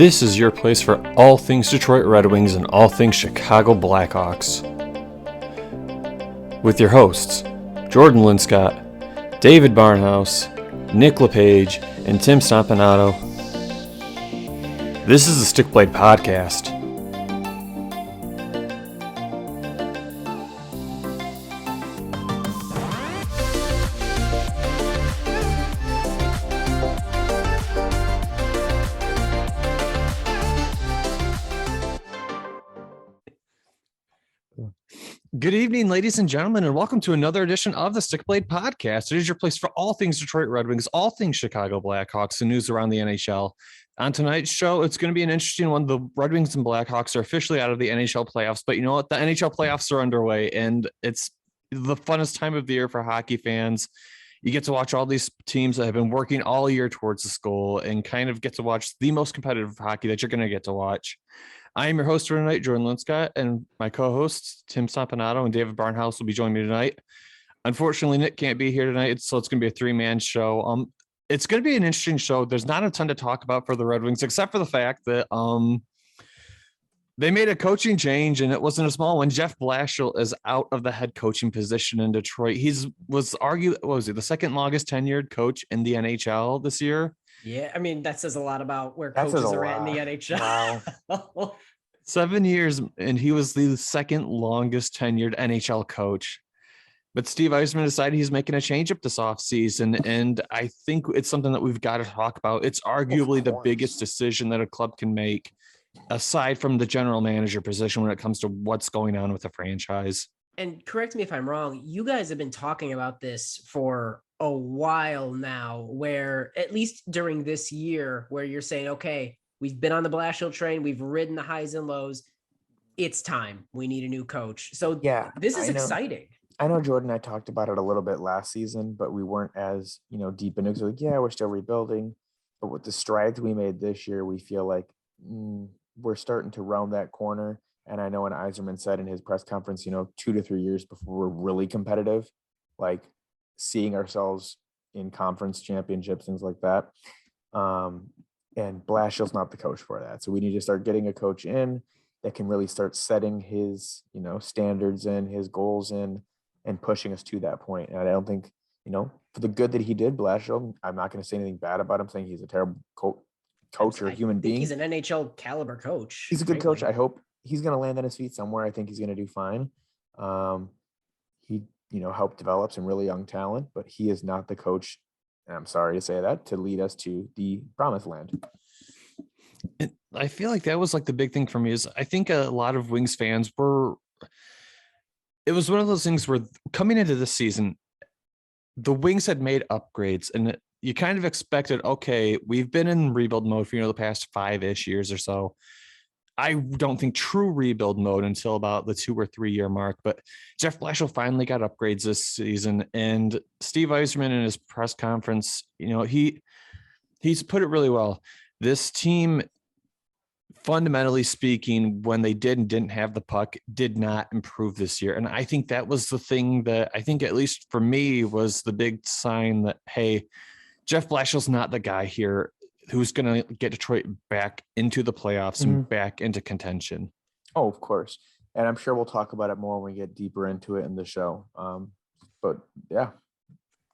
This is your place for all things Detroit Red Wings and all things Chicago Blackhawks. With your hosts, Jordan Linscott, David Barnhouse, Nick LePage, and Tim Stompanato. This is the Stick Blade Podcast. Good evening, ladies and gentlemen, and welcome to another edition of the Stick Blade Podcast. It is your place for all things Detroit Red Wings, all things Chicago Blackhawks, and news around the NHL. On tonight's show, it's going to be an interesting one. The Red Wings and Blackhawks are officially out of the NHL playoffs, but you know what? The NHL playoffs are underway, and it's the funnest time of the year for hockey fans. You get to watch all these teams that have been working all year towards this goal and kind of get to watch the most competitive hockey that you're going to get to watch. I am your host for tonight, Jordan Linscott, and my co-hosts, Tim Stompanato and David Barnhouse, will be joining me tonight. Unfortunately, Nick can't be here tonight, so it's going to be a three-man show. It's going to be an interesting show. There's not a ton to talk about for the Red Wings, except for the fact that they made a coaching change, and it wasn't a small one. Jeff Blashill is out of the head coaching position in Detroit. Was the second longest tenured coach in the NHL this year. Yeah, I mean, that says a lot about where coaches are at in the NHL. Wow. 7 years, and he was the second longest tenured NHL coach. But Steve Yzerman decided he's making a change up this offseason, and I think it's something that we've got to talk about. It's arguably the biggest decision that a club can make, aside from the general manager position, when it comes to what's going on with the franchise. And correct me if I'm wrong, you guys have been talking about this for a while now, where at least during this year, where you're saying, okay, we've been on the Blashill train, we've ridden the highs and lows. It's time. We need a new coach. So yeah, this is exciting. I know Jordan and I talked about it a little bit last season, but we weren't as, deep into it. So like, yeah, we're still rebuilding. But with the strides we made this year, we feel like we're starting to round that corner. And I know when Yzerman said in his press conference, 2 to 3 years before we're really competitive, like seeing ourselves in conference championships, things like that. And Blashill's not the coach for that. So we need to start getting a coach in that can really start setting his, standards in, his goals in, and pushing us to that point. And I don't think, for the good that he did, Blashill, I'm not going to say anything bad about him, saying he's a terrible coach or a human being. He's an NHL caliber coach. He's a good coach. I hope he's going to land on his feet somewhere. I think he's going to do fine. He, helped develop some really young talent, but he is not the coach, and I'm sorry to say that, to lead us to the promised land. I feel like that was like the big thing for me is I think a lot of Wings fans it was one of those things where coming into this season, the Wings had made upgrades and you kind of expected, okay, we've been in rebuild mode for, the past 5-ish years or so. I don't think true rebuild mode until about the 2 or 3 year mark, but Jeff Blashill finally got upgrades this season. And Steve Yzerman in his press conference, he's put it really well. This team, fundamentally speaking, when they did and didn't have the puck, did not improve this year. And I think that was the thing that I think, at least for me, was the big sign that, hey, Jeff Blashill's not the guy here who's going to get Detroit back into the playoffs and back into contention. Oh, of course. And I'm sure we'll talk about it more when we get deeper into it in the show. But yeah,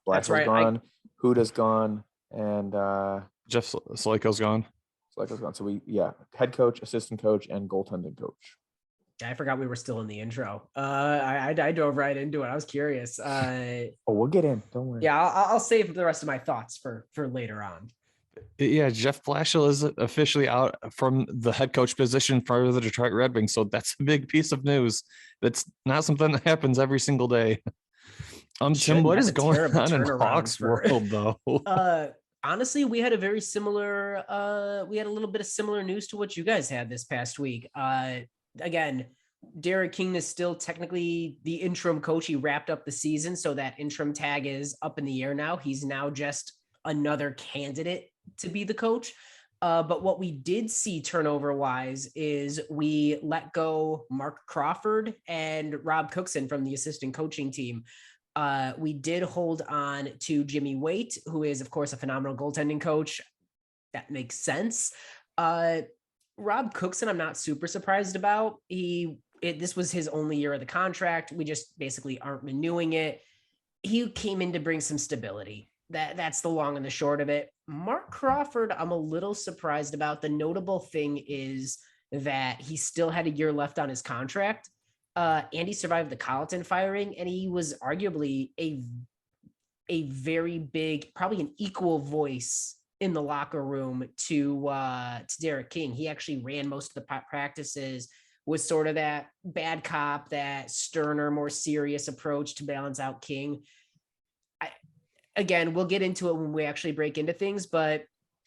Blashill's gone, Huda's gone, and Jeff Slajko's gone. So head coach, assistant coach, and goaltending coach. I forgot we were still in the intro. I dove right into it. I was curious. We'll get in. Don't worry. Yeah, I'll save the rest of my thoughts for later on. Yeah, Jeff Blashill is officially out from the head coach position for the Detroit Red Wings. So that's a big piece of news. That's not something that happens every single day. Tim, what is going on in Hawks world, though? Honestly, we had a very similar, we had a little bit of similar news to what you guys had this past week. Again, Derek King is still technically the interim coach. He wrapped up the season, so that interim tag is up in the air now. He's now just another candidate to be the coach. But what we did see turnover-wise is we let go Mark Crawford and Rob Cookson from the assistant coaching team. We did hold on to Jimmy Waite, who is, of course, a phenomenal goaltending coach. That makes sense. Rob Cookson, I'm not super surprised about. This was his only year of the contract. We just basically aren't renewing it. He came in to bring some stability. That's the long and the short of it. Mark Crawford, I'm a little surprised about. The notable thing is that he still had a year left on his contract. And he survived the Colleton firing, and he was arguably a very big, probably an equal voice in the locker room to Derek King. He actually ran most of the practices, was sort of that bad cop, that sterner, more serious approach to balance out King. Again, we'll get into it when we actually break into things, but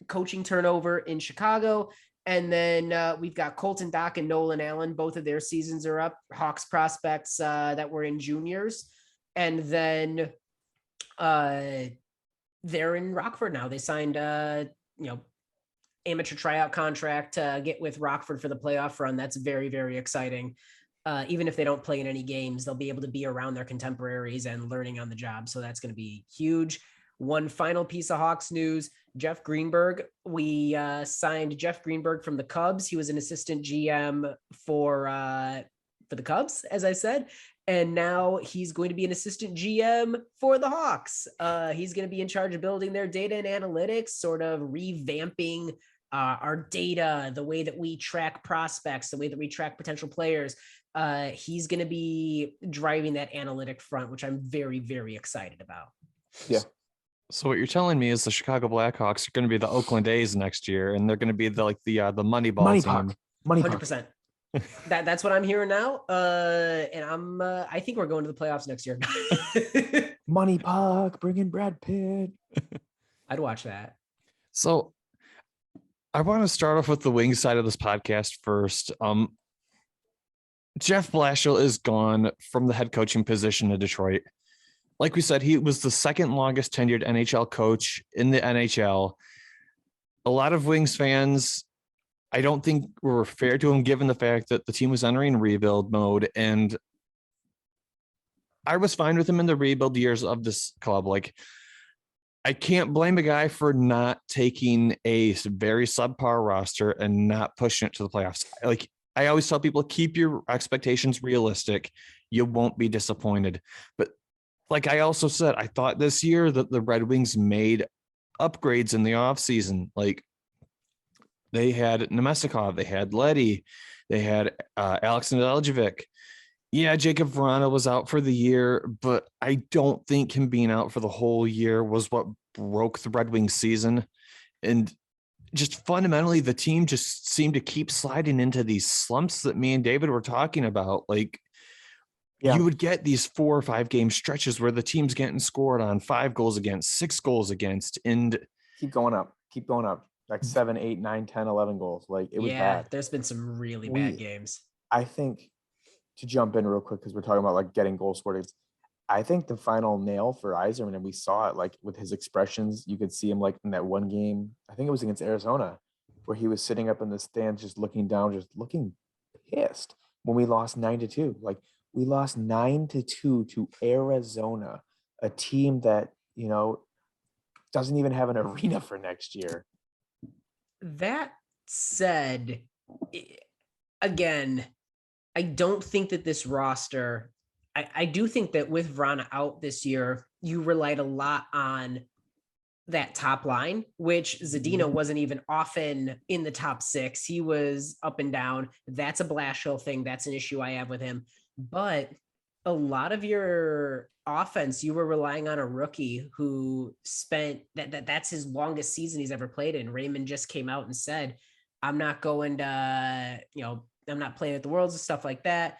coaching turnover in Chicago. And then we've got Colton Dock and Nolan Allen. Both of their seasons are up. Hawks prospects that were in juniors. And then they're in Rockford now. They signed amateur tryout contract to get with Rockford for the playoff run. That's very, very exciting. Even if they don't play in any games, they'll be able to be around their contemporaries and learning on the job. So that's going to be huge. One final piece of Hawks news, Jeff Greenberg. We signed Jeff Greenberg from the Cubs. He was an assistant GM for the Cubs, as I said. And now he's going to be an assistant GM for the Hawks. He's going to be in charge of building their data and analytics, sort of revamping our data, the way that we track prospects, the way that we track potential players. He's going to be driving that analytic front, which I'm very, very excited about. Yeah. So what you're telling me is the Chicago Blackhawks are going to be the Oakland A's next year, and they're going to be the money ball Money team. puck. Money 100%. That's what I'm hearing now. And I think we're going to the playoffs next year. Money puck, bring in Brad Pitt. I'd watch that. So I want to start off with the Wings side of this podcast first. Jeff Blashill is gone from the head coaching position in Detroit. Like we said, he was the second longest tenured NHL coach in the NHL. A lot of Wings fans, I don't think were fair to him, given the fact that the team was entering rebuild mode. And I was fine with him in the rebuild years of this club. Like, I can't blame a guy for not taking a very subpar roster and not pushing it to the playoffs. Like, I always tell people, keep your expectations realistic. You won't be disappointed. But like I also said, I thought this year that the Red Wings made upgrades in the offseason. Like, they had Nemestikov, they had Leddy, they had Alex Nedeljkovic. Yeah, Jacob Vrana was out for the year, but I don't think him being out for the whole year was what broke the Red Wings season. And just fundamentally, the team just seemed to keep sliding into these slumps that me and David were talking about. Like, you would get these 4 or 5 game stretches where the team's getting scored on 5 goals against, 6 goals against, and keep going up. Like 7, 8, 9, 10, 11 goals. Like, it was bad. There's been some really bad games. I think, to jump in real quick, because we're talking about like getting goal scored, I think the final nail for Yzerman, and we saw it like with his expressions, you could see him like in that one game, I think it was against Arizona, where he was sitting up in the stands, just looking down, just looking pissed when we lost 9-2. Like, we lost 9-2 to Arizona, a team that, doesn't even have an arena for next year. That said, again, I don't think that this roster, I do think that with Vrana out this year, you relied a lot on that top line, which Zadina wasn't even often in the top 6. He was up and down. That's a Blashill thing. That's an issue I have with him. But a lot of your offense, you were relying on a rookie who spent that's his longest season he's ever played in. Raymond just came out and said, I'm not going to, I'm not playing at the Worlds and stuff like that,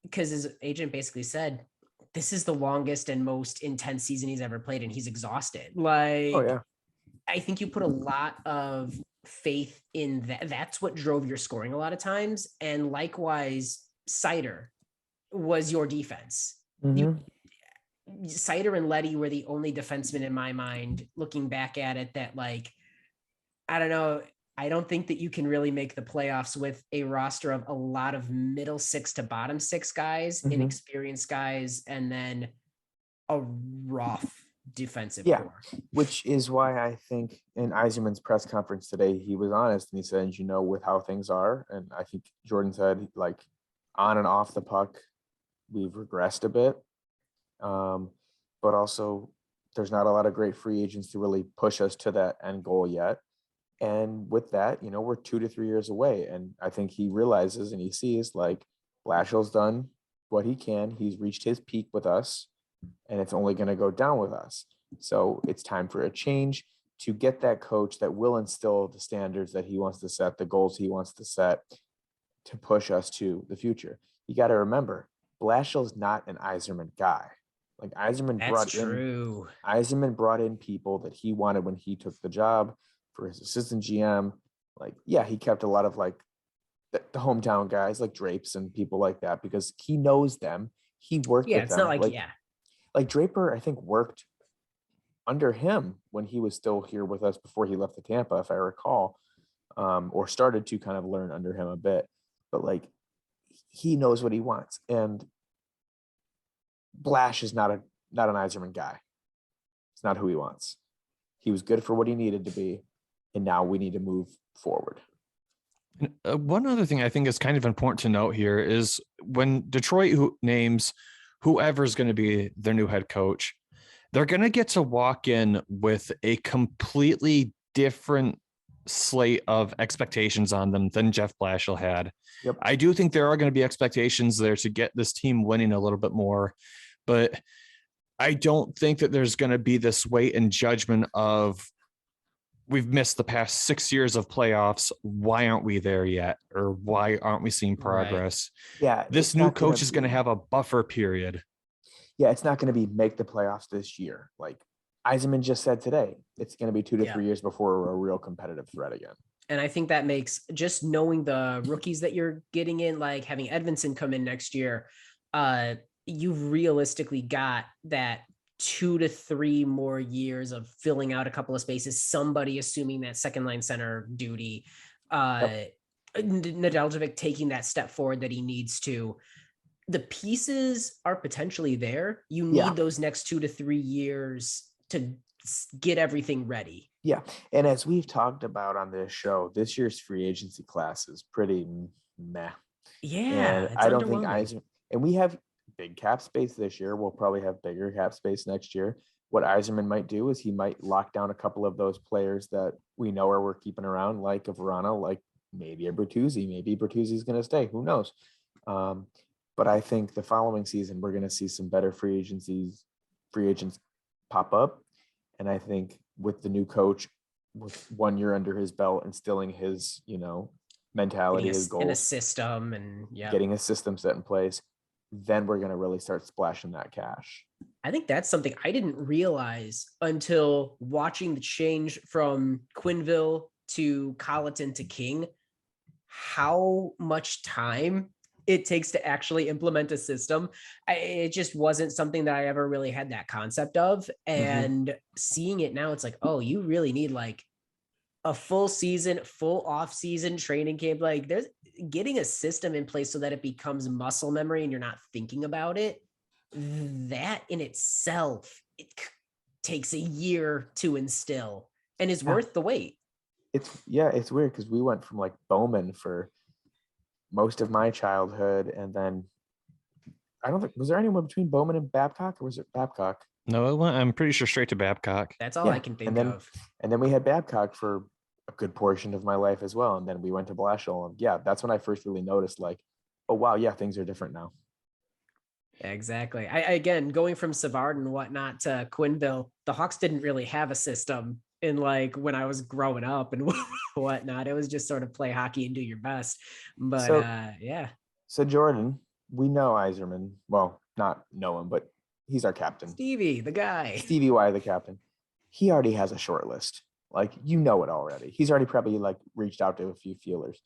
because his agent basically said, this is the longest and most intense season he's ever played, and he's exhausted. Like, oh, yeah. I think you put a lot of faith in that. That's what drove your scoring a lot of times. And likewise, Seider was your defense. Mm-hmm. Seider and Leddy were the only defensemen in my mind, looking back at it, that, like, I don't know. I don't think that you can really make the playoffs with a roster of a lot of middle 6 to bottom 6 guys, inexperienced guys, and then a rough defensive Yeah. core. Which is why I think in Yzerman's press conference today, he was honest and he said, with how things are, and I think Jordan said, like, on and off the puck, we've regressed a bit. But also there's not a lot of great free agents to really push us to that end goal yet. And with that, we're 2 to 3 years away. And I think he realizes and he sees, like, Blashill's done what he can. He's reached his peak with us, and it's only going to go down with us. So it's time for a change to get that coach that will instill the standards that he wants to set, the goals he wants to set to push us to the future. You got to remember, Blashill's not an Yzerman guy. Like, Yzerman brought in people that he wanted when he took the job for his assistant GM. Like, yeah, he kept a lot of like the hometown guys like Drapes and people like that because he knows them. He worked with them. It's not like Draper, I think, worked under him when he was still here with us before he left the Tampa, if I recall, or started to kind of learn under him a bit. But like, he knows what he wants, and Blash is not an Yzerman guy. It's not who he wants. He was good for what he needed to be, and now we need to move forward. One other thing I think is kind of important to note here is when Detroit names whoever's going to be their new head coach, they're going to get to walk in with a completely different slate of expectations on them than Jeff Blashill had. Yep. I do think there are going to be expectations there to get this team winning a little bit more, but I don't think that there's going to be this weight and judgment of we've missed the past 6 years of playoffs. Why aren't we there yet? Or why aren't we seeing progress? Right. Yeah. This new coach is going to have a buffer period. Yeah. It's not going to be make the playoffs this year. Like Yzerman just said today, it's going to be 2 to 3 years before we're a real competitive threat again. And I think that makes just knowing the rookies that you're getting in, like having Edvinsson come in next year, you've realistically got that 2 to 3 more years of filling out a couple of spaces, somebody assuming that second line center duty, Nedeljkovic taking that step forward that he needs to. The pieces are potentially there. You need those next 2 to 3 years to get everything ready. Yeah. And as we've talked about on this show, this year's free agency class is pretty meh. Yeah. And I don't think and we have big cap space this year. We'll probably have bigger cap space next year. What Yzerman might do is he might lock down a couple of those players that we know are we're keeping around, like a Verano, like maybe a Bertuzzi. Maybe Bertuzzi's going to stay. Who knows? But I think the following season, we're going to see some better free agents pop up. And I think with the new coach, with 1 year under his belt, instilling his, mentality, his goals, in a system, and getting a system set in place, then we're going to really start splashing that cash. I think that's something I didn't realize until watching the change from Quenneville to Colleton to King, how much time it takes to actually implement a system. It just wasn't something that I ever really had that concept of. And seeing it now, it's like, oh, you really need like a full season, full off season training camp. Like there's getting a system in place so that it becomes muscle memory and you're not thinking about it. That in itself, it takes a year to instill and is worth the wait. It's weird because we went from like Bowman for most of my childhood, and then I don't think, was there anyone between Bowman and Babcock, or was it Babcock? No, it went, I'm pretty sure, straight to Babcock. That's all I can think of. And then we had Babcock for a good portion of my life as well, and then we went to Blashill, and that's when I first really noticed, like, oh wow, things are different now. Exactly. I again, going from Savard and whatnot to Quenneville, the Hawks didn't really have a system in like when I was growing up and whatnot. It was just sort of play hockey and do your best. But So Jordan, we know Yzerman. Well, not know him, but he's our captain. Stevie Y, the captain. He already has a short list. Like, it already. He's already probably like reached out to a few feelers.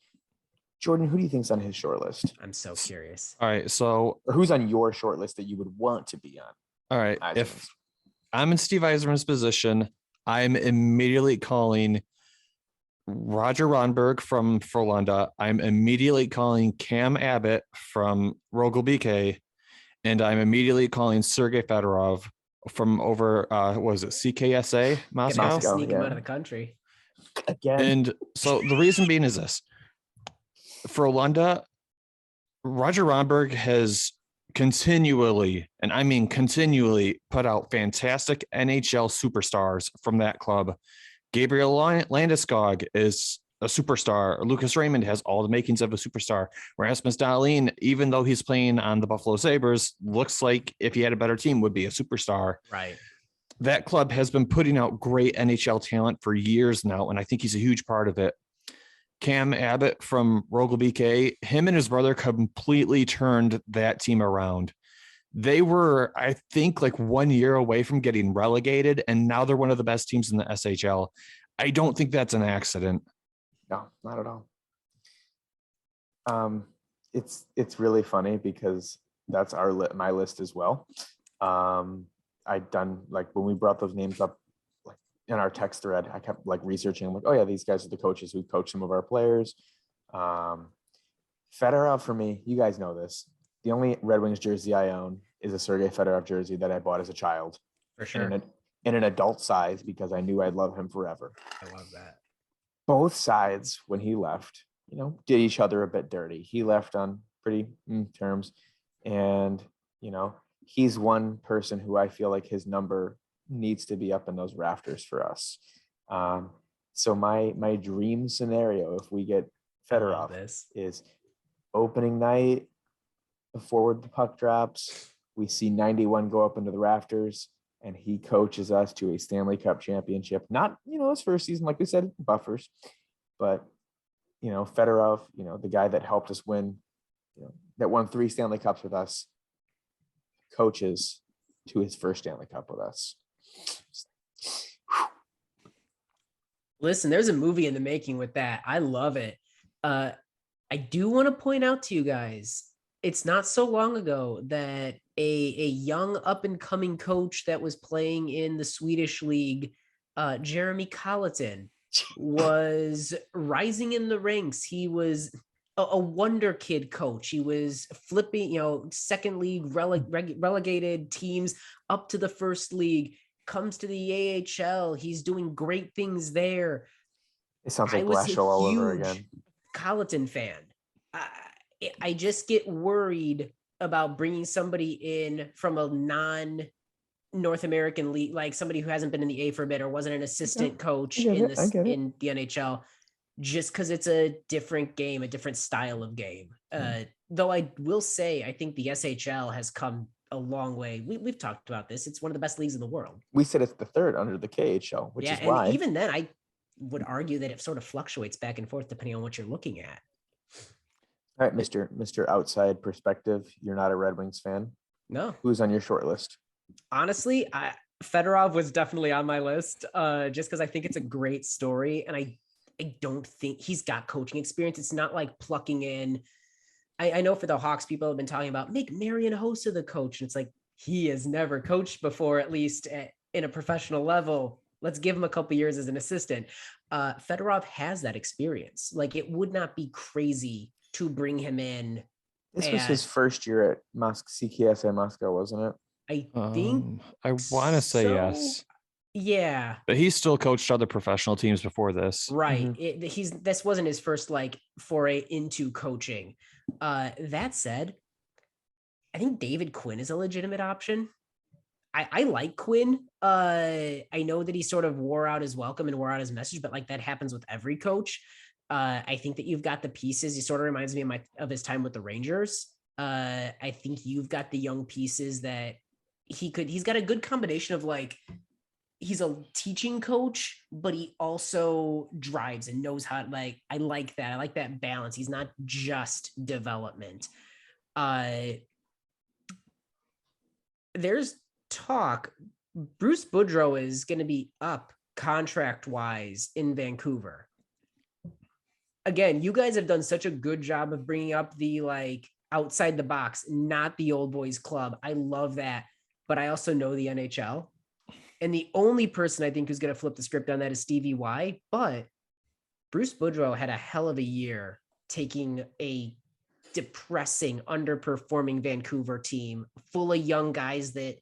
Jordan, who do you think's on his short list? I'm so curious. All right. So, or who's on your short list that you would want to be on? All right. Yzerman's. If I'm in Steve Yzerman's position, I'm immediately calling Roger Ronberg from Frölunda. I'm immediately calling Cam Abbott from Rogel BK. And I'm immediately calling Sergei Fedorov from over was it CKSA Gonna Moscow? have to Moscow, sneak him yeah. out of the country. Again, And so the reason being is this: for Lunda, Roger Romberg has continually, and I mean continually, put out fantastic NHL superstars from that club. Gabriel Landeskog is a superstar. Lucas Raymond has all the makings of a superstar. Rasmus Dahlin, even though he's playing on the Buffalo Sabres, looks like if he had a better team would be a superstar. Right. That club has been putting out great NHL talent for years now, and I think he's a huge part of it. Cam Abbott from Rogel BK, him and his brother completely turned that team around. They were, I think, like 1 year away from getting relegated, and now they're one of the best teams in the SHL. I don't think that's an accident. no, not at all. It's really funny because that's my list as well. I'd done, like, when we brought those names up, like, in our text thread, I kept like researching. I'm like, oh yeah, these guys are the coaches who coach some of our players. Fedorov, for me, you guys know this. The only Red Wings jersey I own is a Sergei Fedorov jersey that I bought as a child. For sure. In an adult size because I knew I'd love him forever. I love that. Both sides, when he left, did each other a bit dirty. He left on pretty terms. And, he's one person who I feel like his number needs to be up in those rafters for us. So my dream scenario, if we get Fedorov, is opening night, forward the puck drops, we see 91 go up into the rafters, and he coaches us to a Stanley Cup championship. Not, his first season, like we said, buffers, but, Fedorov, the guy that helped us win, that won 3 Stanley Cups with us, coaches to his first Stanley Cup with us. Listen, there's a movie in the making with that. I love it. I do want to point out to you guys, it's not so long ago that a young up and coming coach that was playing in the Swedish league, Jeremy Colleton, was rising in the ranks. He was a wonder kid coach. He was flipping, second league relegated teams up to the first league, comes to the AHL. He's doing great things there. It sounds like Blashill all over again. Colleton fan. I just get worried about bringing somebody in from a non-North American league, like somebody who hasn't been in the A for a bit or wasn't an assistant coach in the NHL, just because it's a different game, a different style of game. Though I will say, I think the SHL has come a long way. We've talked about this. It's one of the best leagues in the world. We said it's the third under the KHL, which is why. And even then, I would argue that it sort of fluctuates back and forth depending on what you're looking at. All right, Mr. Outside Perspective, you're not a Red Wings fan? No. Who's on your short list? Honestly, Fedorov was definitely on my list, just because I think it's a great story, and I don't think he's got coaching experience. It's not like plucking in. I know for the Hawks, people have been talking about make Marian Hossa the coach, and it's like he has never coached before, at least in a professional level. Let's give him a couple years as an assistant. Fedorov has that experience. Like, it would not be crazy to bring him in. This was his first year at CKSA Moscow, wasn't it? I think I want to say yes. Yeah, but he still coached other professional teams before this. Right. This wasn't his first foray into coaching. That said, I think David Quinn is a legitimate option. I like Quinn. I know that he sort of wore out his welcome and wore out his message, but that happens with every coach. I think that you've got the pieces. He sort of reminds me of his time with the Rangers. I think you've got the young pieces that he's got a good combination of he's a teaching coach, but he also drives and knows how to I like that. I like that balance. He's not just development. There's talk Bruce Boudreau is going to be up contract wise in Vancouver. Again, you guys have done such a good job of bringing up the outside the box, not the old boys club. I love that. But I also know the NHL. And the only person I think who's going to flip the script on that is Stevie Y. But Bruce Boudreau had a hell of a year taking a depressing, underperforming Vancouver team full of young guys that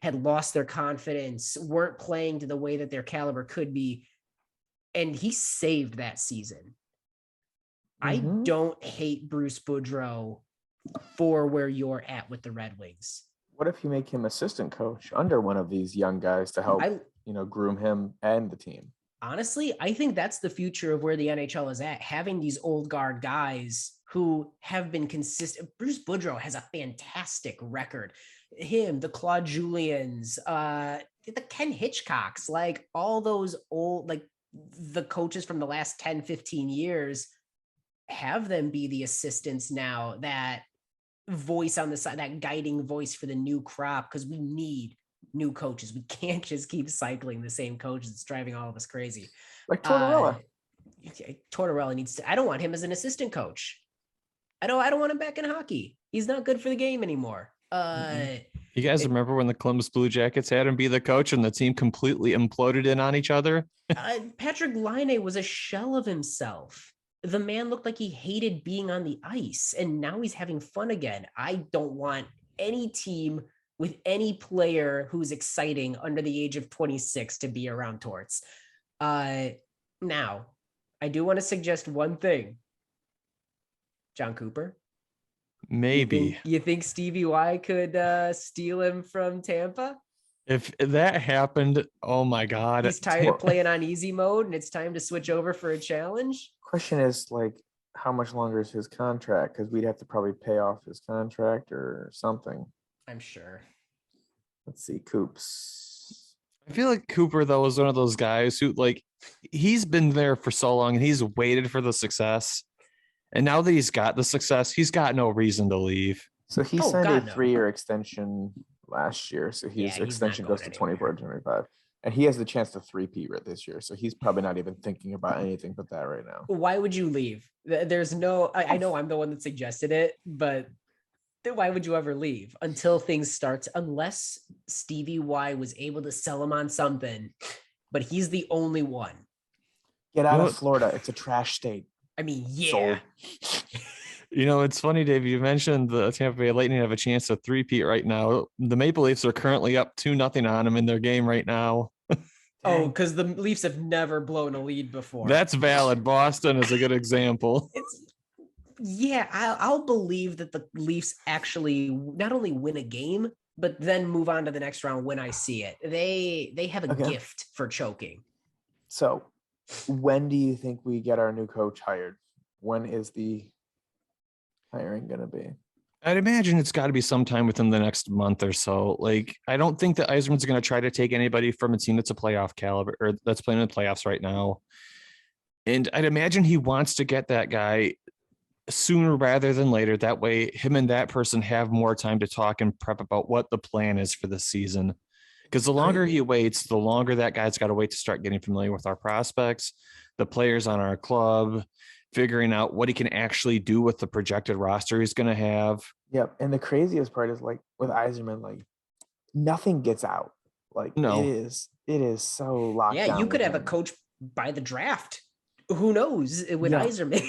had lost their confidence, weren't playing to the way that their caliber could be. And he saved that season. I don't hate Bruce Boudreau for where you're at with the Red Wings. What if you make him assistant coach under one of these young guys to help, groom him and the team? Honestly, I think that's the future of where the NHL is at, having these old guard guys who have been consistent. Bruce Boudreau has a fantastic record. Him, the Claude Julians, the Ken Hitchcocks, like all those old, like the coaches from the last 10, 15 years, have them be the assistants now, that voice on the side, that guiding voice for the new crop, because we need new coaches. We can't just keep cycling the same coaches. It's driving all of us crazy. Like Tortorella. Tortorella needs to, I don't want him as an assistant coach. I don't want him back in hockey. He's not good for the game anymore. You guys remember when the Columbus Blue Jackets had him be the coach and the team completely imploded in on each other? Patrick Laine was a shell of himself. The man looked like he hated being on the ice, and now he's having fun again. I don't want any team with any player who's exciting under the age of 26 to be around Torts. Now, I do want to suggest one thing. John Cooper? Maybe. You think Stevie Y could steal him from Tampa? If that happened, oh my God. He's tired of playing on easy mode and it's time to switch over for a challenge? Question is, like, how much longer is his contract? Because we'd have to probably pay off his contract or something. I'm sure. Let's see, Coops. I feel like Cooper, though, is one of those guys who, like, he's been there for so long and he's waited for the success. And now that he's got the success, he's got no reason to leave. So he signed a 3-year extension last year. So his extension goes to 24 to 25. And he has the chance to three-peat right this year. So he's probably not even thinking about anything but that right now. Why would you leave? There's no, I know I'm the one that suggested it, but why would you ever leave until things start? Unless Stevie Y was able to sell him on something, but he's the only one. Get out of Florida. It's a trash state. I mean, yeah. You know, it's funny, Dave, you mentioned the Tampa Bay Lightning have a chance to three-peat right now. The Maple Leafs are currently up 2-0 on them in their game right now. Oh, because the Leafs have never blown a lead before. That's valid. Boston is a good example. I'll believe that the Leafs actually not only win a game, but then move on to the next round when I see it. They have a gift for choking. So when do you think we get our new coach hired? When is the hiring going to be? I'd imagine it's got to be sometime within the next month or so. Like, I don't think that Yzerman's going to try to take anybody from a team that's a playoff caliber or that's playing in the playoffs right now. And I'd imagine he wants to get that guy sooner rather than later. That way him and that person have more time to talk and prep about what the plan is for the season. Because the longer he waits, the longer that guy's got to wait to start getting familiar with our prospects, the players on our club, figuring out what he can actually do with the projected roster he's going to have. Yep. And the craziest part is, like, with Yzerman, like, nothing gets out. Like, no, it is so locked down. Yeah, you could have a coach by the draft. Who knows with Yzerman?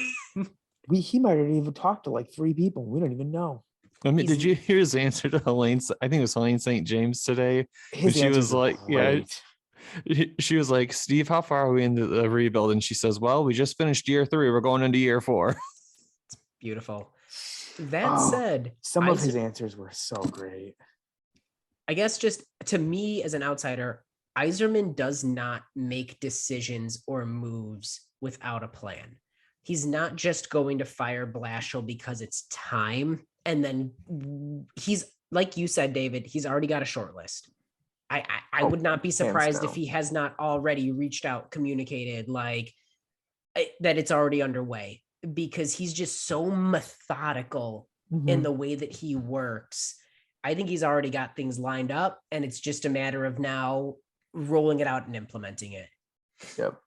He might have even talked to like 3 people. We don't even know. I mean, did you hear his answer to Helene? I think it was Helene St. James today. She was like, she was like, Steve, how far are we into the rebuild? And she says, well, we just finished year 3. We're going into year 4. It's beautiful. That said, some of his answers were so great. I guess just to me as an outsider, Yzerman does not make decisions or moves without a plan. He's not just going to fire Blashill because it's time. And then he's, like you said, David, he's already got a short list. I would not be surprised if he has not already reached out, communicated like that it's already underway, because he's just so methodical in the way that he works. I think he's already got things lined up, and it's just a matter of now rolling it out and implementing it. Yep.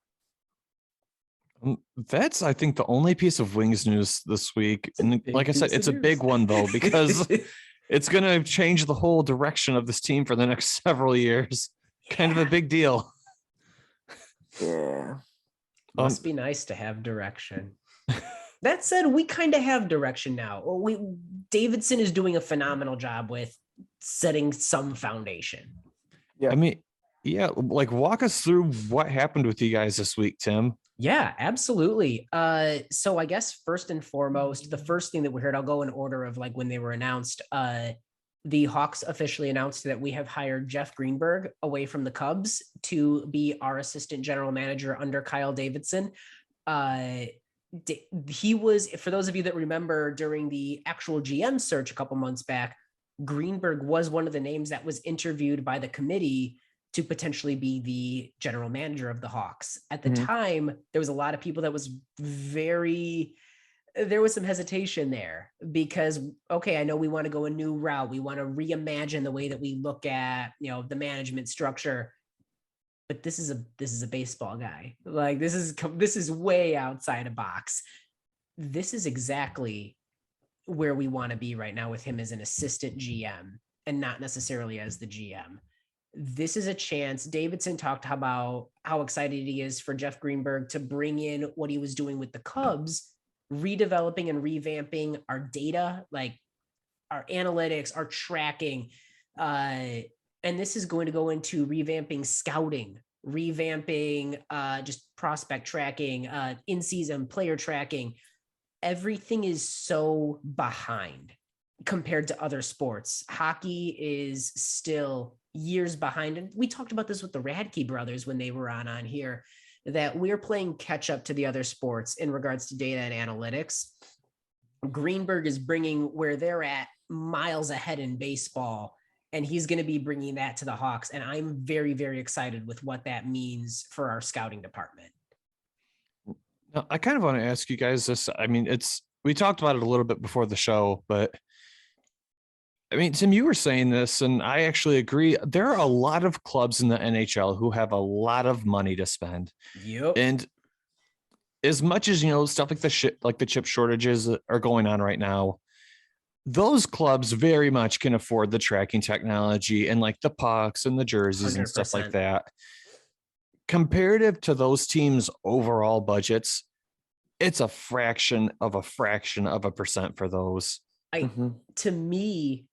That's, I think, the only piece of Wings news this week. And like I said, it's a big one, though, because it's going to change the whole direction of this team for the next several years. Kind of a big deal. Yeah. Must be nice to have direction. That said, we kind of have direction now. Davidson is doing a phenomenal job with setting some foundation. Yeah. I mean, yeah, like walk us through what happened with you guys this week, Tim. Yeah, absolutely. So I guess first and foremost, the first thing that we heard, I'll go in order of like when they were announced. The Hawks officially announced that we have hired Jeff Greenberg away from the Cubs to be our assistant general manager under Kyle Davidson. He was, for those of you that remember, during the actual GM search a couple months back, Greenberg was one of the names that was interviewed by the committee to potentially be the general manager of the Hawks. At the time, there was a lot of people that was there was some hesitation there because, okay, I know we want to go a new route. We want to reimagine the way that we look at, the management structure. But this is a baseball guy. Like this is way outside a box. This is exactly where we want to be right now with him as an assistant GM and not necessarily as the GM. This is a chance. Davidson talked about how excited he is for Jeff Greenberg to bring in what he was doing with the Cubs, redeveloping and revamping our data, like our analytics, our tracking. And this is going to go into revamping scouting, revamping just prospect tracking, in-season player tracking. Everything is so behind compared to other sports. Hockey is still years behind. And we talked about this with the Radke brothers when they were on here, that we're playing catch up to the other sports in regards to data and analytics. Greenberg is bringing where they're at miles ahead in baseball, and he's going to be bringing that to the Hawks. And I'm very, very excited with what that means for our scouting department. Now, I kind of want to ask you guys this. I mean, we talked about it a little bit before the show, but I mean, Tim, you were saying this, and I actually agree. There are a lot of clubs in the NHL who have a lot of money to spend. Yep. And as much as, stuff like the chip shortages are going on right now, those clubs very much can afford the tracking technology and like the pucks and the jerseys 100%. And stuff like that. Comparative to those teams' overall budgets, it's a fraction of a percent for those. To me,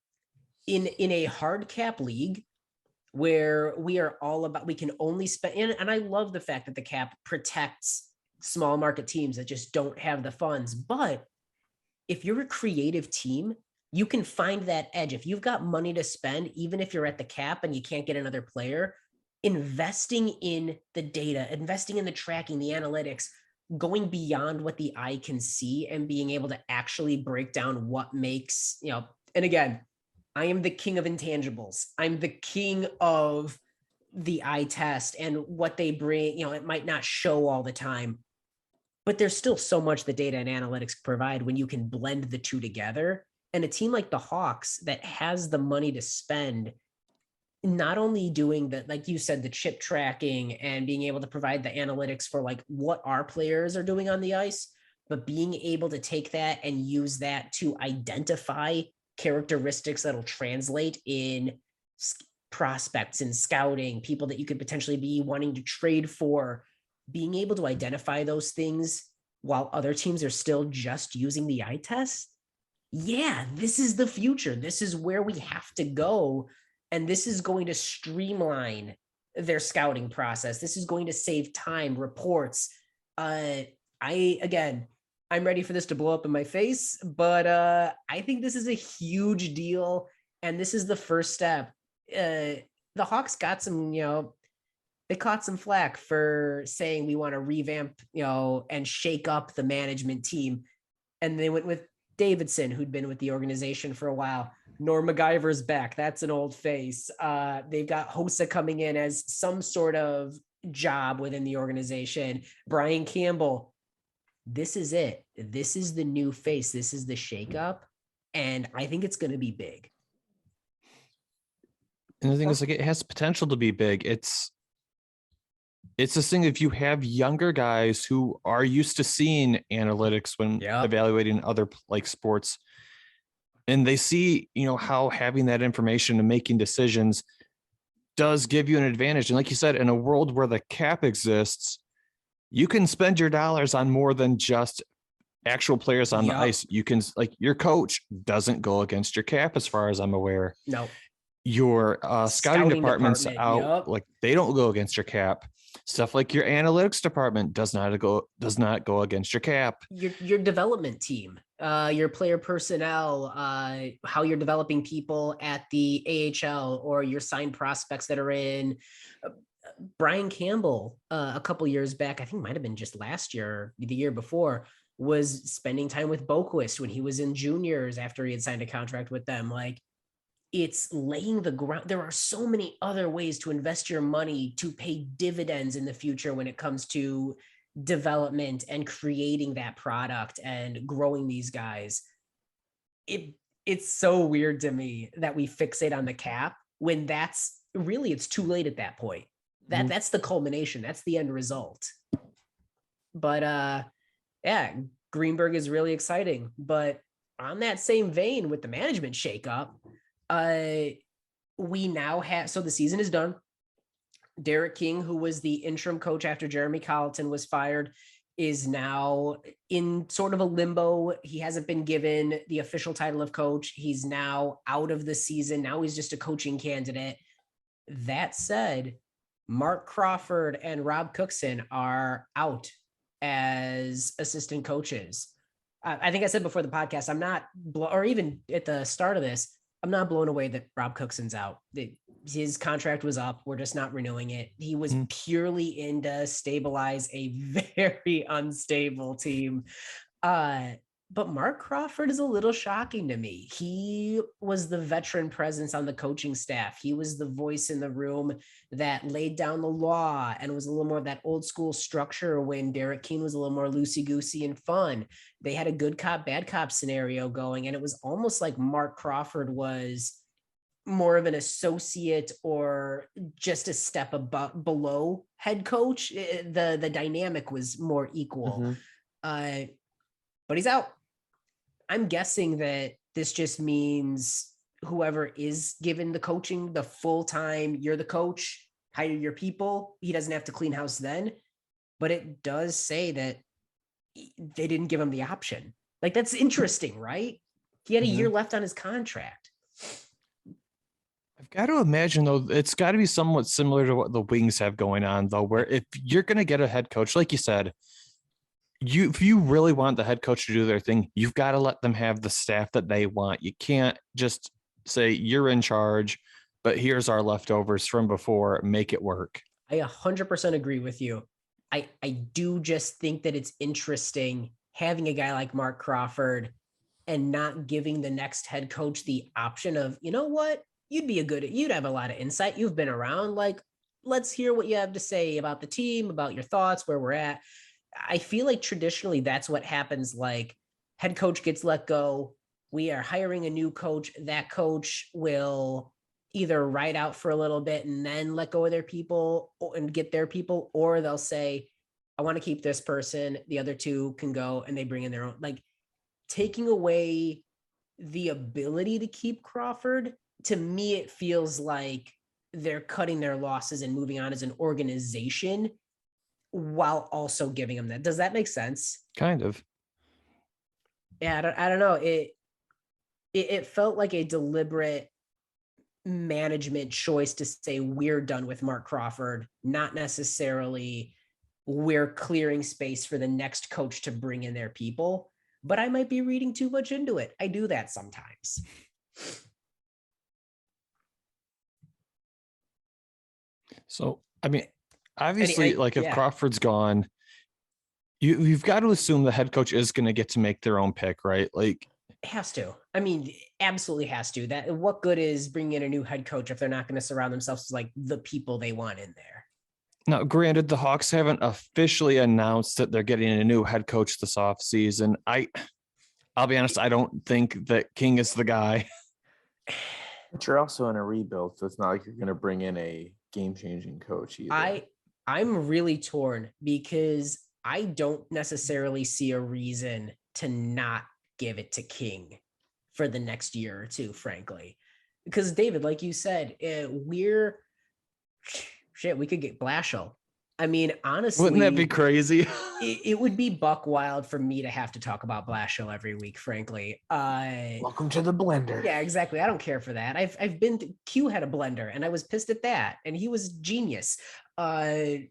in a hard cap league where we are all about, we can only spend, and I love the fact that the cap protects small market teams that just don't have the funds. But if you're a creative team, you can find that edge. If you've got money to spend, even if you're at the cap and you can't get another player, investing in the data, investing in the tracking, the analytics, going beyond what the eye can see and being able to actually break down what makes, and again, I am the king of intangibles. I'm the king of the eye test and what they bring. It might not show all the time, but there's still so much the data and analytics provide when you can blend the two together. And a team like the Hawks that has the money to spend, not only doing the, like you said, the chip tracking and being able to provide the analytics for like what our players are doing on the ice, but being able to take that and use that to identify characteristics that'll translate in prospects and scouting, people that you could potentially be wanting to trade for, being able to identify those things while other teams are still just using the eye test. Yeah, this is the future. This is where we have to go. And this is going to streamline their scouting process. This is going to save time, reports. I'm ready for this to blow up in my face, but I think this is a huge deal. And this is the first step. The Hawks got some, they caught some flack for saying we want to revamp, and shake up the management team. And they went with Davidson, who'd been with the organization for a while. Norm MacGyver's back. That's an old face. They've got Hossa coming in as some sort of job within the organization. Brian Campbell. This is it. This is the new face. This is the shakeup. And I think it's going to be big. And the thing is, like, it has potential to be big. It's this thing, if you have younger guys who are used to seeing analytics when evaluating other like sports, and they see, how having that information and making decisions does give you an advantage. And like you said, in a world where the cap exists, you can spend your dollars on more than just actual players on the ice. You can, like, your coach doesn't go against your cap as far as I'm aware. No. your scouting department's out. Yep. Like they don't go against your cap. Stuff like your analytics department does not go against your cap. Your development team, your player personnel, how you're developing people at the AHL, or your signed prospects that are in. Brian Campbell, a couple years back, I think might have been just last year, the year before, was spending time with Boquist when he was in juniors after he had signed a contract with them. Like, it's laying the ground. There are so many other ways to invest your money to pay dividends in the future when it comes to development and creating that product and growing these guys. It's so weird to me that we fixate on the cap when that's really, it's too late at that point. That's the culmination. That's the end result. But yeah, Greenberg is really exciting. But on that same vein with the management shakeup, we now have, so the season is done. Derek King, who was the interim coach after Jeremy Colleton was fired, is now in sort of a limbo. He hasn't been given the official title of coach. He's now out of the season. Now he's just a coaching candidate. That said, Mark Crawford and Rob Cookson are out as assistant coaches. I think I said before the podcast, I'm not, or even at the start of this, I'm not blown away that Rob Cookson's out. His contract was up. We're just not renewing it. He was purely in to stabilize a very unstable team. But Mark Crawford is a little shocking to me. He was the veteran presence on the coaching staff. He was the voice in the room that laid down the law and was a little more of that old school structure when Derek King was a little more loosey-goosey and fun. They had a good cop, bad cop scenario going, and it was almost like Mark Crawford was more of an associate or just a step above, below head coach. The dynamic was more equal. But he's out. I'm guessing that this just means whoever is given the coaching, the full-time, you're the coach, hire your people. He doesn't have to clean house then. But it does say that they didn't give him the option. Like, that's interesting, right? He had a year left on his contract. I've got to imagine, though, it's got to be somewhat similar to what the Wings have going on, though, where if you're going to get a head coach, like you said, if you really want the head coach to do their thing, you've got to let them have the staff that they want. You can't just say you're in charge, but here's our leftovers from before, make it work. I 100% agree with you. I do just think that it's interesting having a guy like Mark Crawford and not giving the next head coach the option of, you know what, you'd have a lot of insight. You've been around, like, let's hear what you have to say about the team, about your thoughts, where we're at. I feel like traditionally that's what happens. Like, head coach gets let go. We are hiring a new coach. That coach will either ride out for a little bit and then let go of their people and get their people, or they'll say, I want to keep this person. The other two can go, and they bring in their own. Like, taking away the ability to keep Crawford, to me, it feels like they're cutting their losses and moving on as an organization, while also giving them that. Does that make sense? Kind of. Yeah, I don't know. It felt like a deliberate management choice to say we're done with Mark Crawford, not necessarily we're clearing space for the next coach to bring in their people. But I might be reading too much into it. I do that sometimes. So, I mean, obviously, if yeah. Crawford's gone, you've got to assume the head coach is going to get to make their own pick, right? Like, it has to. I mean, absolutely has to. That, what good is bringing in a new head coach if they're not going to surround themselves with, like, the people they want in there? now, granted, the Hawks haven't officially announced that they're getting a new head coach this offseason. I'll be honest, I don't think that King is the guy. But you're also in a rebuild, so it's not like you're going to bring in a game-changing coach either. I'm really torn because I don't necessarily see a reason to not give it to King for the next year or two, frankly. Because, David, like you said, we could get Blashill. I mean, honestly, Wouldn't that be crazy? it would be buck wild for me to have to talk about Blashill every week, frankly. Welcome to the blender. Yeah, exactly. I don't care for that. I've been Q had a blender and I was pissed at that, and he was genius. But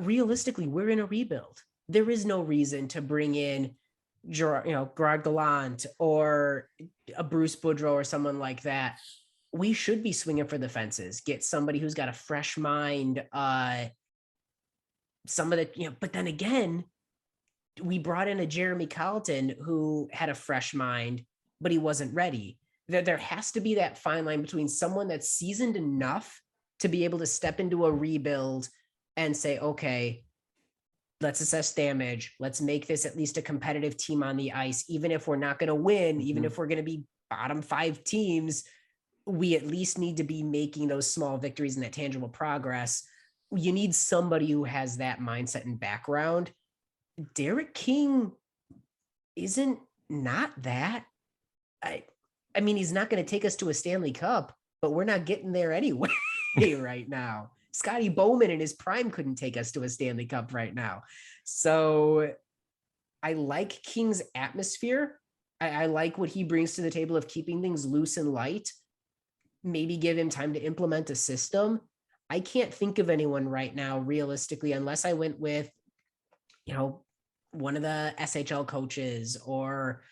realistically, we're in a rebuild. There is no reason to bring in Gerard Gallant or a Bruce Boudreau or someone like that. We should be swinging for the fences. Get somebody who's got a fresh mind. Some of the, but then again, we brought in a Jeremy Carlton who had a fresh mind, but he wasn't ready. There has to be that fine line between someone that's seasoned enough to be able to step into a rebuild and say, okay, let's assess damage. Let's make this at least a competitive team on the ice. Even if we're not going to win, even if we're going to be bottom 5 teams, we at least need to be making those small victories and that tangible progress. You need somebody who has that mindset and background. Derek King isn't not that. I mean, he's not going to take us to a Stanley Cup, but we're not getting there anyway right now. Scotty Bowman in his prime couldn't take us to a Stanley Cup right now. So I like King's atmosphere. I like what he brings to the table of keeping things loose and light. Maybe give him time to implement a system. I can't think of anyone right now, realistically, unless I went with, one of the SHL coaches or,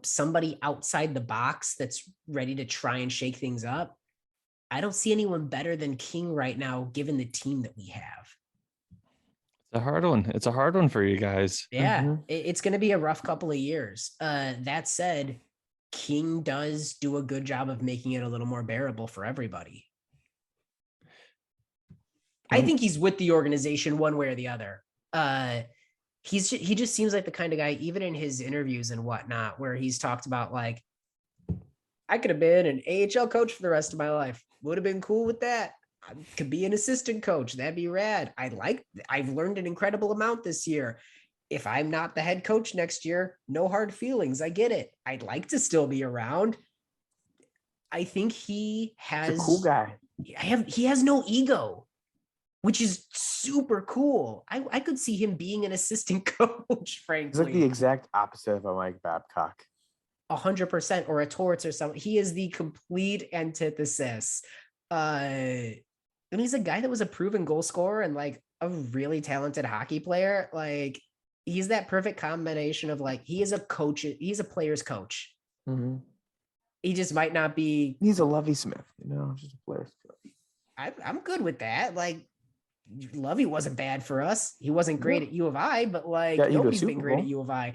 somebody outside the box that's ready to try and shake things up. I don't see anyone better than King right now, given the team that we have. It's a hard one. It's a hard one for you guys. Yeah, it's going to be a rough couple of years. That said, King does do a good job of making it a little more bearable for everybody. I think he's with the organization one way or the other. He just seems like the kind of guy, even in his interviews and whatnot, where he's talked about like, I could have been an AHL coach for the rest of my life. Would have been cool with that. I could be an assistant coach. That'd be rad. I've learned an incredible amount this year. If I'm not the head coach next year, no hard feelings. I get it. I'd like to still be around. I think he's a cool guy. He has no ego, which is super cool. I could see him being an assistant coach, frankly. He's like the exact opposite of a Mike Babcock. 100%, or a Torts or something. He is the complete antithesis. And he's a guy that was a proven goal scorer and like a really talented hockey player. Like he's that perfect combination of like, he is a coach. He's a player's coach. Mm-hmm. He just might not be. He's a Lovey Smith, just a player's coach. I'm good with that. Like Lovey wasn't bad for us. He wasn't great at U of I, but like nobody's been great at U of I.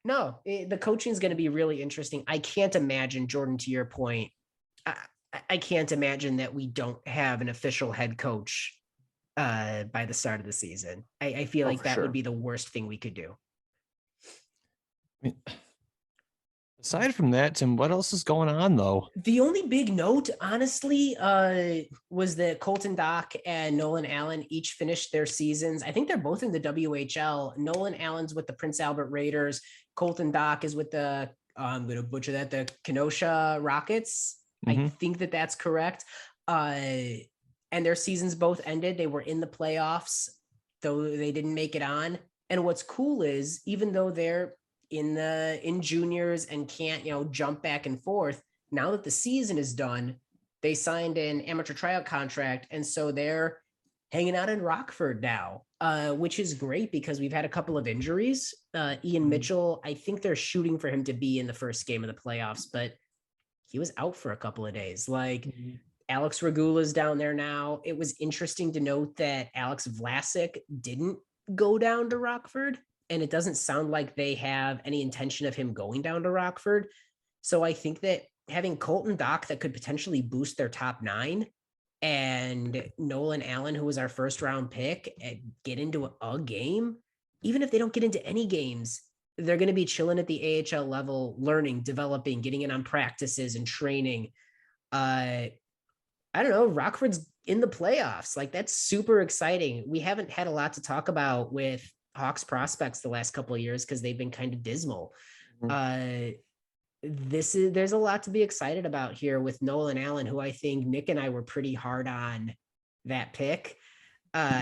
No, the coaching is going to be really interesting. I can't imagine, Jordan, to your point, I can't imagine that we don't have an official head coach by the start of the season. I feel like that would be the worst thing we could do. I mean, aside from that, Tim, what else is going on though? The only big note, honestly, was that Colton Dach and Nolan Allen each finished their seasons. I think they're both in the WHL. Nolan Allen's with the Prince Albert Raiders. Colton Dach is with the, I'm going to butcher that, the Kenosha Rockets. I think that's correct. And their seasons both ended. They were in the playoffs, though they didn't make it on. And what's cool is, even though they're in juniors and can't, jump back and forth, now that the season is done, they signed an amateur tryout contract. And so they're hanging out in Rockford now, which is great because we've had a couple of injuries. Ian Mitchell, I think they're shooting for him to be in the first game of the playoffs, but he was out for a couple of days. Like Alex Regula's down there now. It was interesting to note that Alex Vlasic didn't go down to Rockford, and it doesn't sound like they have any intention of him going down to Rockford. So I think that having Colton Dach that could potentially boost their top 9, and Nolan Allen, who was our first round pick, get into a game, even if they don't get into any games, they're going to be chilling at the AHL level, learning, developing, getting in on practices and training. I don't know, Rockford's in the playoffs. Like, that's super exciting. We haven't had a lot to talk about with Hawks prospects the last couple of years because they've been kind of dismal. There's a lot to be excited about here with Nolan Allen, who I think Nick and I were pretty hard on that pick,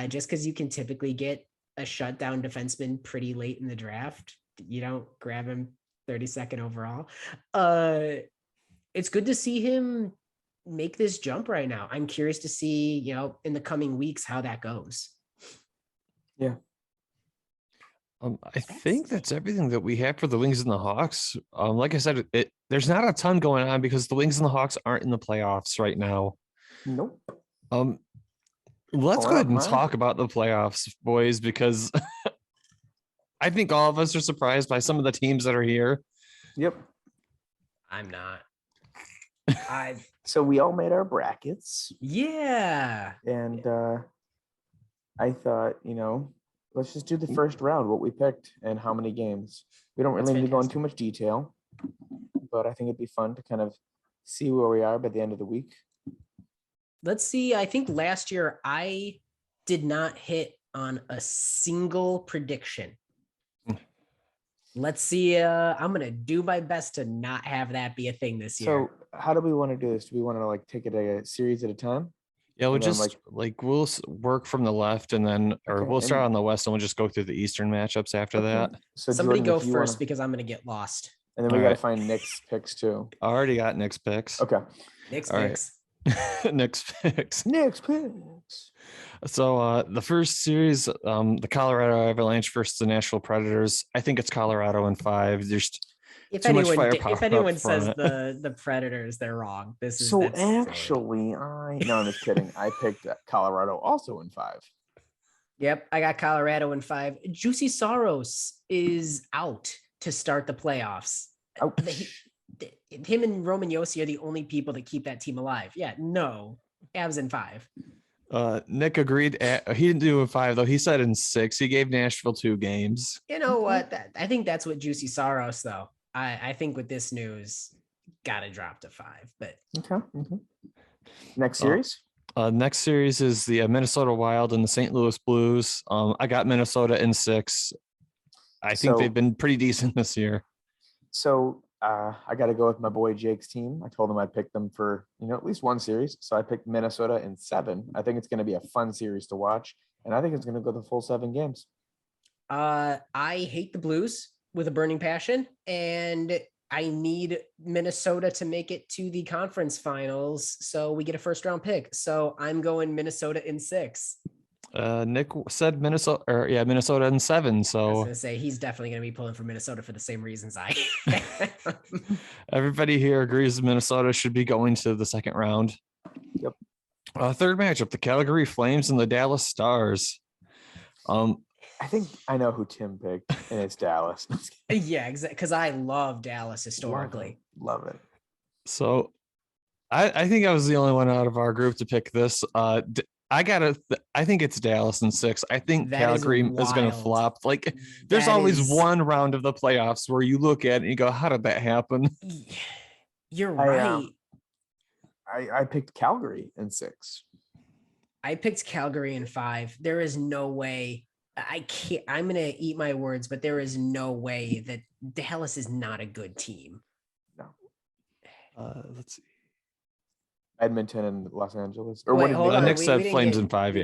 just because you can typically get a shutdown defenseman pretty late in the draft. You don't grab him 32nd overall. It's good to see him make this jump right now. I'm curious to see, in the coming weeks how that goes. Yeah. I think that's everything that we have for the Wings and the Hawks. Like I said, there's not a ton going on because the Wings and the Hawks aren't in the playoffs right now. Nope. Let's go ahead and talk about the playoffs, boys, because I think all of us are surprised by some of the teams that are here. Yep. I'm not. So we all made our brackets. Yeah. And I thought, let's just do the first round, what we picked and how many games. We don't really need to go into too much detail, but I think it'd be fun to kind of see where we are by the end of the week. Let's see. I think last year I did not hit on a single prediction. Let's see. I'm going to do my best to not have that be a thing this year. So how do we want to do this? Do we want to take it a series at a time? Yeah, we'll just we'll work from the left and then, or we'll start on the west and we'll just go through the Eastern matchups after that. So somebody Jordan, go first because I'm going to get lost. And then we got to find Nick's picks too. I already got Nick's picks. Okay. Nick's picks. Nick's picks. Nick's picks. So the first series, the Colorado Avalanche versus the Nashville Predators. I think it's Colorado in 5. There's if anyone says the Predators, they're wrong. I'm just kidding. I picked Colorado also in 5. Yep, I got Colorado in 5. Juicy Saros is out to start the playoffs. Him and Roman Josi are the only people that keep that team alive. Yeah, no, Avs in 5. Nick agreed. He didn't do in 5 though. He said in 6. He gave Nashville 2 games. You know what? I think that's what Juicy Saros though. I think with this news, gotta drop to 5. But okay. Next series. Next series is the Minnesota Wild and the St. Louis Blues. I got Minnesota in 6. I think they've been pretty decent this year. So I got to go with my boy Jake's team. I told him I'd pick them for at least one series. So I picked Minnesota in 7. I think it's going to be a fun series to watch, and I think it's going to go the full 7 games. I hate the Blues with a burning passion, and I need Minnesota to make it to the conference finals, so we get a first round pick. So I'm going Minnesota in 6. Nick said Minnesota in 7. So I was gonna say he's definitely gonna be pulling for Minnesota for the same reasons I. Everybody here agrees Minnesota should be going to the second round. Yep. Third matchup: the Calgary Flames and the Dallas Stars. I think I know who Tim picked, and it's Dallas. Yeah, exactly. Because I love Dallas historically. Love it. So, I think I was the only one out of our group to pick this. I think it's Dallas in 6. I think Calgary is going to flop. There's always one round of the playoffs where you look at it and you go, how did that happen? You're right. I picked Calgary in 6. I picked Calgary in 5. There is no way. I can't. I'm going to eat my words, but there is no way that Dallas is not a good team. No. Let's see. Edmonton and Los Angeles. Or what? Nick said Flames in 5.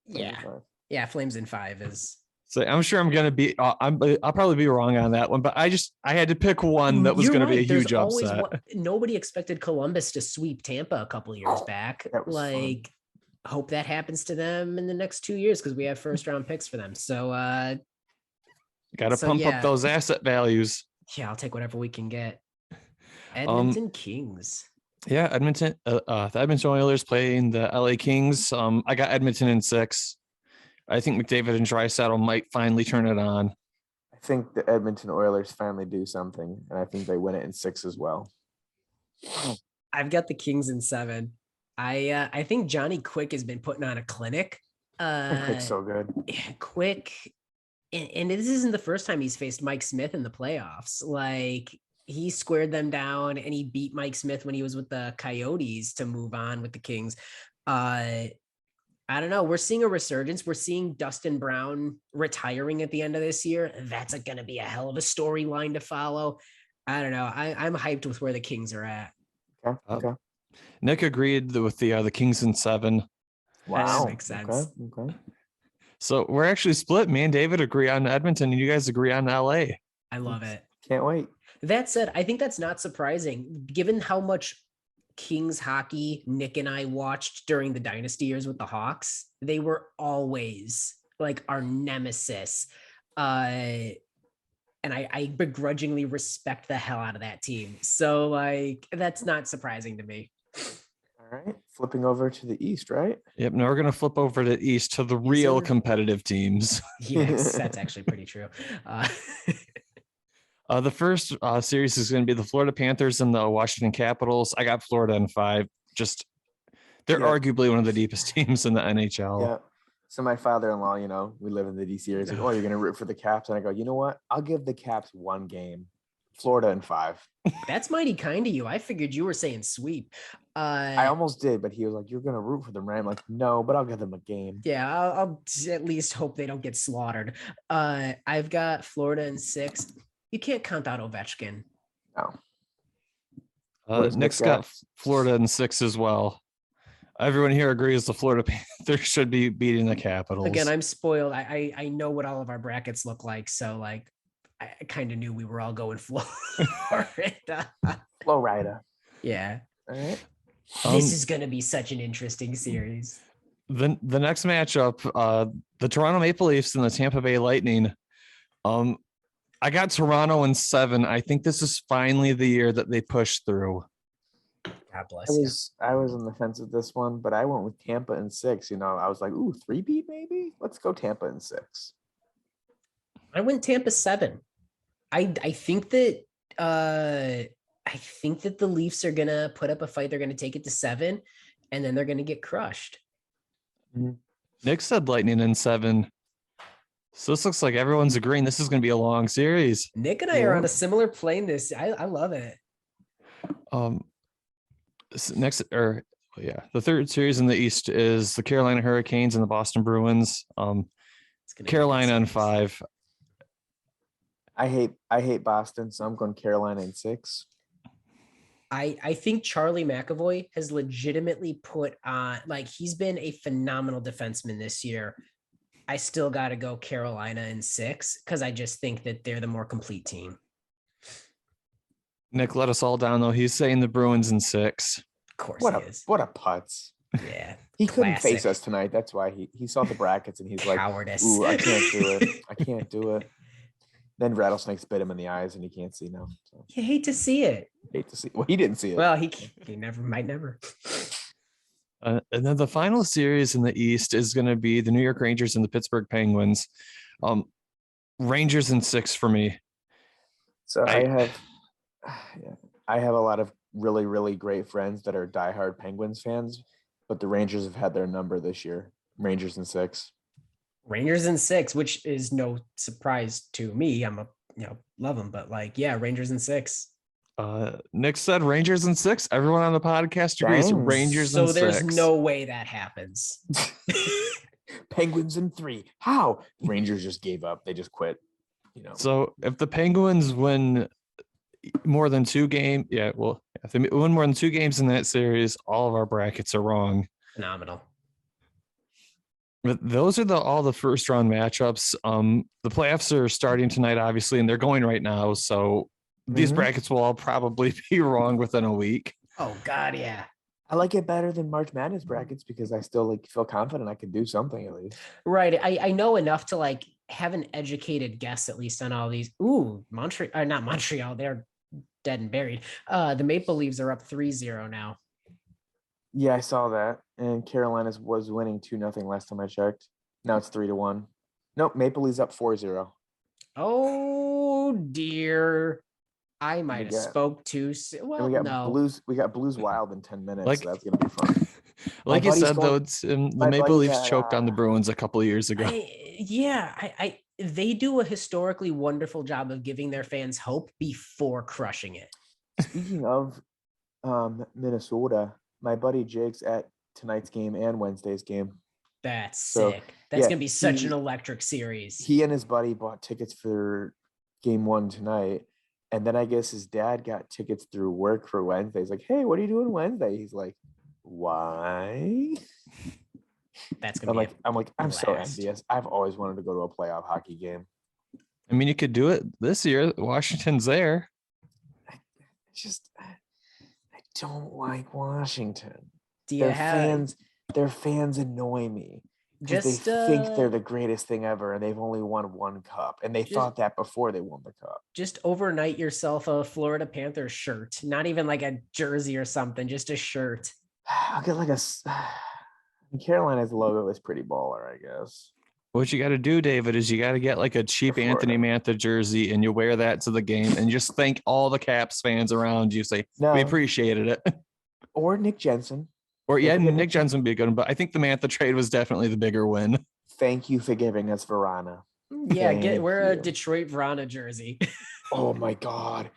Yeah. Flames in 5 is. So I'm sure I'm going to be. I'll probably be wrong on that one, but I had to pick one that was going to be a huge upset. Nobody expected Columbus to sweep Tampa a couple of years back. Fun. Hope that happens to them in the next 2 years because we have first round picks for them. So got to pump up those asset values. Yeah, I'll take whatever we can get. Edmonton Kings. Yeah, Edmonton. The Edmonton Oilers playing the LA Kings. I got Edmonton in 6. I think McDavid and Draisaitl might finally turn it on. I think the Edmonton Oilers finally do something, and I think they win it in 6 as well. I've got the Kings in 7. I think Johnny Quick has been putting on a clinic. Quick's so good. Quick, and this isn't the first time he's faced Mike Smith in the playoffs. He squared them down and he beat Mike Smith when he was with the Coyotes to move on with the Kings. I don't know. We're seeing a resurgence. We're seeing Dustin Brown retiring at the end of this year. That's going to be a hell of a storyline to follow. I don't know. I'm hyped with where the Kings are at. Okay. Nick agreed with the Kings in 7. Wow. makes sense. Okay. So we're actually split. Me and David agree on Edmonton, and you guys agree on LA. I love it. Can't wait. That said, I think that's not surprising given how much Kings hockey Nick and I watched during the dynasty years with the Hawks. They were always like our nemesis. And I begrudgingly respect the hell out of that team. So like, that's not surprising to me. All right. Flipping over to the East, right? Yep. Now we're going to flip over to East to the real competitive teams. Yes, that's actually pretty true. The first series is going to be the Florida Panthers and the Washington Capitals. I got Florida in 5. Just they're arguably one of the deepest teams in the NHL. Yeah. So my father-in-law, we live in the DC area. He's like, "Oh, you're going to root for the Caps?" And I go, "You know what? I'll give the Caps 1 game. Florida in 5." That's mighty kind of you. I figured you were saying sweep. I almost did, but he was like, "You're going to root for them, right?" I'm like, "No, but I'll give them a game." Yeah, I'll at least hope they don't get slaughtered. I've got Florida in 6. You can't count out Ovechkin. No. Nick's got Florida in 6 as well. Everyone here agrees the Florida Panthers should be beating the Capitals. Again, I'm spoiled. I know what all of our brackets look like, so like I kind of knew we were all going Florida. Florida. Yeah. All right. This is going to be such an interesting series. The next matchup, the Toronto Maple Leafs and the Tampa Bay Lightning. I got Toronto in 7. I think this is finally the year that they push through. God bless you. I was on the fence with this one, but I went with Tampa in 6. I was like, ooh, 3-peat maybe? Let's go Tampa in 6. I went Tampa 7. I think that the Leafs are gonna put up a fight. They're gonna take it to 7, and then they're gonna get crushed. Nick said Lightning in 7. So this looks like everyone's agreeing this is going to be a long series. Nick and I are on a similar plane. I love it. The third series in the East is the Carolina Hurricanes and the Boston Bruins. Carolina in 5. I hate Boston, so I'm going Carolina in 6. I think Charlie McAvoy has legitimately put on, like, he's been a phenomenal defenseman this year. I still got to go Carolina in 6 because I just think that they're the more complete team. Nick let us all down, though. He's saying the Bruins in 6. Of course What he is. What a putz. Yeah. He couldn't face us tonight. That's why he saw the brackets and he's Cowardice. like, ooh, I can't do it. I can't do it. Then rattlesnakes bit him in the eyes and he can't see now. So. You hate to see it. Well, he didn't see it. Well, he might never. And then the final series in the East is going to be the New York Rangers and the Pittsburgh Penguins. Rangers in 6 for me. So I have a lot of really, really great friends that are diehard Penguins fans, but the Rangers have had their number this year. Rangers in 6. Rangers in 6, which is no surprise to me. I'm love them, but Rangers in 6. Nick said Rangers in 6. Everyone on the podcast agrees. Dang. Rangers in 6. So there's no way that happens. Penguins in 3. How? Rangers just gave up. They just quit. So if the Penguins win more than 2 games, if they win more than 2 games in that series, all of our brackets are wrong. Phenomenal. But those are all the first round matchups. The playoffs are starting tonight, obviously, and they're going right now. So these brackets will all probably be wrong within a week. Oh God, yeah. I like it better than March Madness brackets because I still feel confident I can do something at least. Right. I know enough to have an educated guess at least on all these. Ooh, not Montreal. They're dead and buried. The Maple Leafs are up 3-0 now. Yeah, I saw that. And Carolina's was winning 2-0 last time I checked. Now it's 3-1. Nope, Maple Leafs up 4-0. Oh dear. I might have spoke too soon. Well, we got Blues Wild in 10 minutes. So that's gonna be fun. Like you said, though, the Maple Leafs choked on the Bruins a couple of years ago. They do a historically wonderful job of giving their fans hope before crushing it. Speaking of Minnesota, my buddy Jake's at tonight's game and Wednesday's game. That's sick. That's gonna be such an electric series. He and his buddy bought tickets for game 1 tonight. And then I guess his dad got tickets through work for Wednesday. He's like, hey, what are you doing Wednesday? He's like, why? That's gonna But be I'm so blast. envious. I've always wanted to go to a playoff hockey game. I mean, you could do it this year. Washington's there. I don't like Washington. Do you have Their fans annoy me because just they think they're the greatest thing ever, and they've only won one cup, and they thought that before they won the cup. just overnight yourself a Florida Panthers shirt, not even like a jersey or something, just a shirt. I'll get like Carolina's logo is pretty baller, I guess. What you got to do, David, is you got to get like a cheap Anthony Mantha jersey and you wear that to the game and just thank all the Caps fans around you. Say, we appreciated it. Or Nick Jensen. Or yeah, Nick Jensen would be a good one, but I think the Mantha trade was definitely the bigger win. Thank you for giving us Verana. Yeah, wear a Detroit Verana jersey. Oh my God.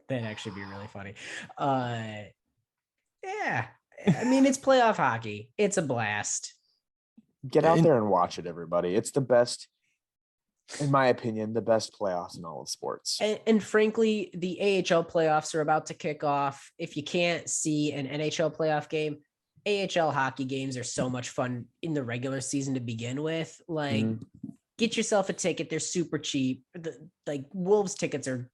That'd actually be really funny. Yeah. I mean, it's playoff hockey. It's a blast. Get out there and watch it, everybody. It's the best, in my opinion, the best playoffs in all of sports. And frankly, the AHL playoffs are about to kick off. If you can't see an NHL playoff game, AHL hockey games are so much fun in the regular season to begin with. Like, get yourself a ticket. They're super cheap. Like Wolves tickets are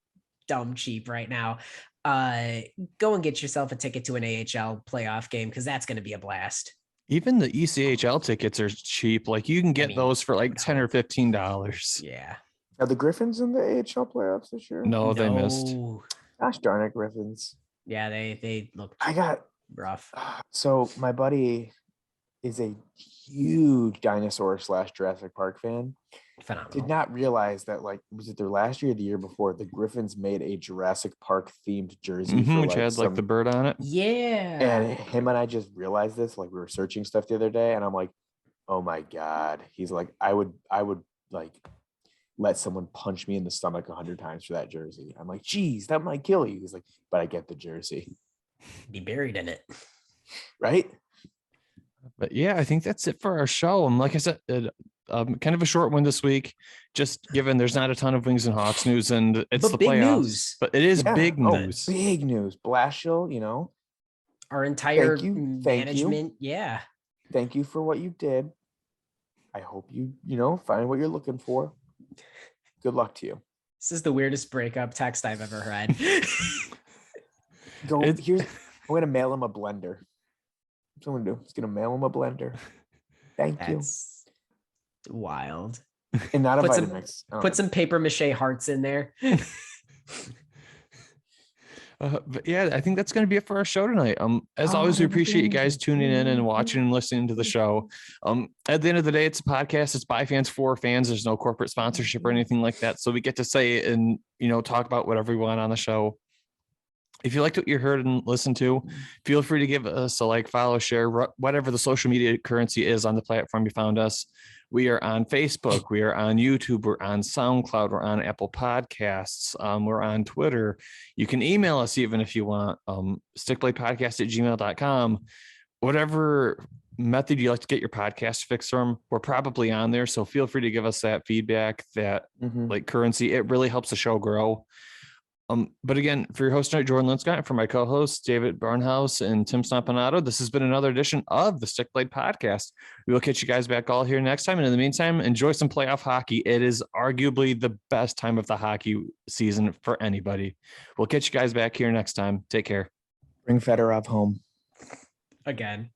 dumb cheap right now. Go and get yourself a ticket to an AHL playoff game because that's going to be a blast. Even the ECHL tickets are cheap. Like you can get those for like $10 or $15. Yeah. Are the Griffins in the AHL playoffs this year? No, they missed. Gosh darn it, Griffins. Yeah, they look rough. So my buddy is a huge dinosaur / Jurassic Park fan. Phenomenal. Did not realize that, like, was it their last year or the year before, the Griffins made a Jurassic Park themed jersey which had like the bird on it. Yeah. And him and I just realized this, like we were searching stuff the other day, and I'm like, oh my God. He's like, I would like let someone punch me in the stomach 100 times for that jersey. I'm like, geez, that might kill you. He's like, but I get the jersey. Be buried in it. Right? But yeah, I think that's it for our show. And like I said, kind of a short one this week, just given there's not a ton of Wings and Hawks news and it's the playoffs. News. But it is big news. Big news. Blashill, our entire management. Yeah. Thank you for what you did. I hope you find what you're looking for. Good luck to you. This is the weirdest breakup text I've ever read. I'm gonna mail him a blender. That's what I'm gonna do. Just gonna mail him a blender. Thank you. Wild. And not a Vitamix. Put some paper mache hearts in there. But yeah, I think that's going to be it for our show tonight. As always, we appreciate you guys tuning in and watching and listening to the show. At the end of the day, it's a podcast. It's by fans for fans. There's no corporate sponsorship or anything like that. So we get to say it and, talk about whatever we want on the show. If you liked what you heard and listened to, feel free to give us a like, follow, share, whatever the social media currency is on the platform you found us. We are on Facebook. We are on YouTube. We're on SoundCloud. We're on Apple Podcasts. We're on Twitter. You can email us even if you want, stickbladepodcast@gmail.com. Whatever method you like to get your podcast fix from, we're probably on there. So feel free to give us that feedback, that like currency. It really helps the show grow. But again, for your host tonight, Jordan Linscott, and for my co-hosts, David Barnhouse and Tim Stompanato, this has been another edition of the Stick Blade Podcast. We will catch you guys back all here next time. And in the meantime, enjoy some playoff hockey. It is arguably the best time of the hockey season for anybody. We'll catch you guys back here next time. Take care. Bring Fedorov home. Again.